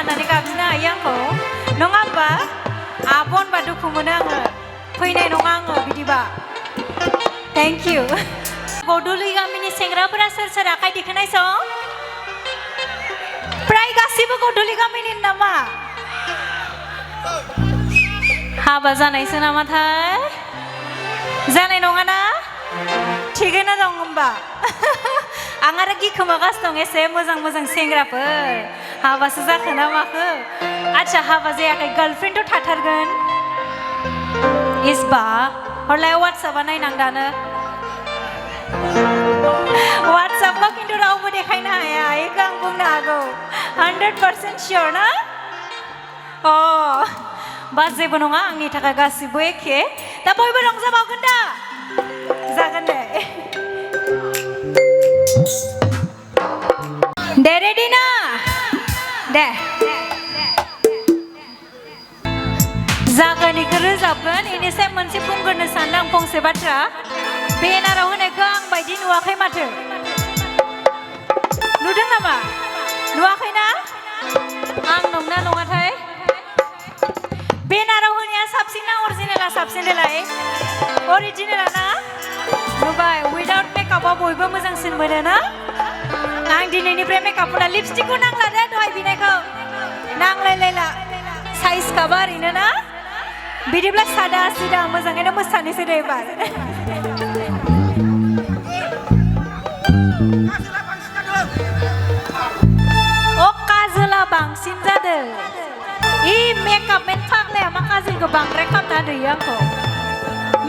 होननानै गाबज्रिनो हायो आंखौ नङा होमबा आबन बा दुखु मोनो आङो फैनाय नङा आङो बिदिबा थेंक इउ गदुलि गामिनि सेंग्राफोरा सोर सोर आखाइ दिखोनायसं प्राय गासिबो गदुलि गामिनि नामा हाबा जानायसो नामाथाय जानाय नङा ना थिगैनो दं होमबा आं आरो गिखोमागासिनो दं एसे मोजां मोजां सेंग्राफोर हाबासो जाखो ना माखो आच्छा हाबा जायाखै गार्लफ्रेन्डथ' थाथारगोन इसबा हरलाय वाट्सएपआ नायनांदानो वाट्सएपखौ खिन्थु रावबो देखायनो हाया बेखौ आं बुंनो हागौ 100% सियर ना अ बा जेबो नङा आंनि थाखाय गासिबो एखे दा बयबो रंजाबावगोन दा जागोन दे रेडि ना दे जागोनिखौ रोजाबगोन इनिफ्राय मोनसे बुंग्रोनो सानदों आं फंसे बाथ्रा बेनाराव होनायखौ आं बायदि नुवाखै माथो नुदों नामा नुवाखैना आं नंना नङाथाय बेनाराव होनाया साबसिन ना अरिजिनेला साबसिन देलाय अरिजिनेला ना नुबाय उइदाउट मेकआपआ बयबो मोजांसिन मोनो ना आं दिनैनिफ्राय मेकआप फुना लिपस्टिकखौ नांला दे दहाय बिनायखौ नांलायलायला साइज खाबा ओरैनो ना बिदिब्ला सादा सिदा मोजाङैनो मोसानोसै दे एबार अ काजोला बांसिन जादों इ मेकआप मेन फाग्लाया मा काजोलखौ बांद्राय खालामना होयो आंखौ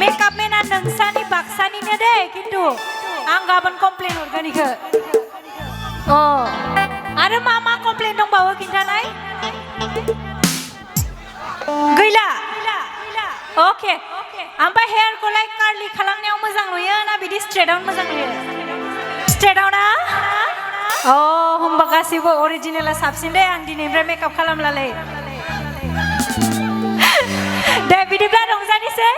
मेकआप मेना नोंसानि बाक्सानिनो दे खिन्थु आं गाबोन कमप्लेन हरगोन इखौ अ आरो मा मा कमप्लेन दंबावो खिन्थानाय गैला ओके ओमफ्राय हेयारखौलाय कार्लि खालामनायाव मोजां नुयो ना बिदि स्ट्रेटआवनो मोजां नुयो स्ट्रेटआव ना अ होमबा गासिबो अरिजिनेला साबसिन दे आं दिनैनिफ्राय मेकआप खालामलालै दे बिदिब्ला रंजानोसै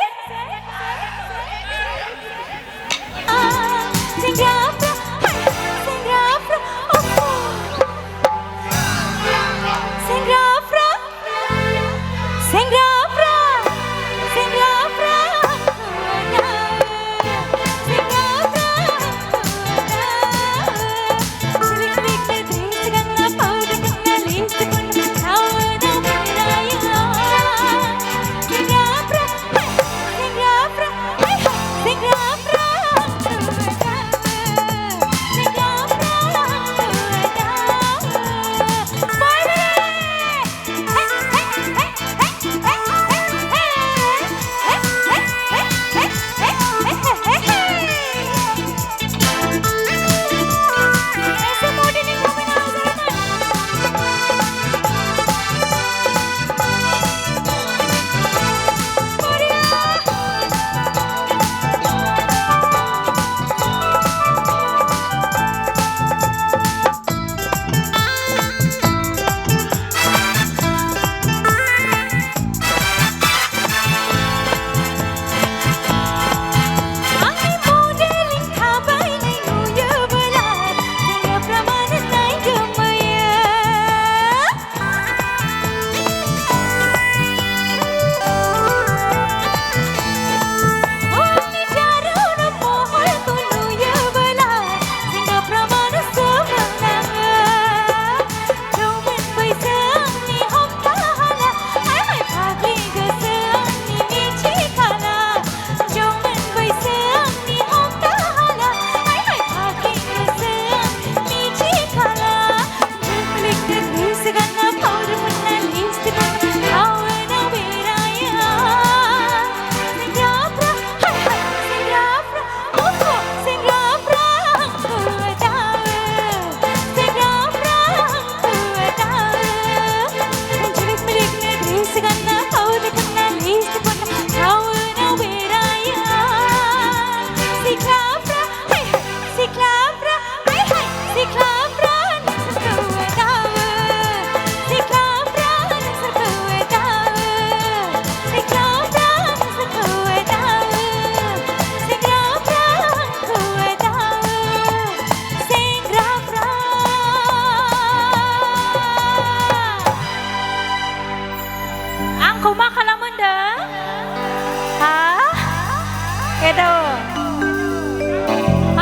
tahu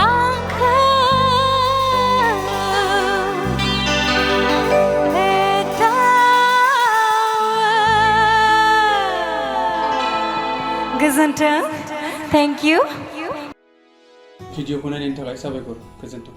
angka गोजोन्थों thank you भिडिअखौ नायनायनि थाखाय साबायखर गोजोन्थों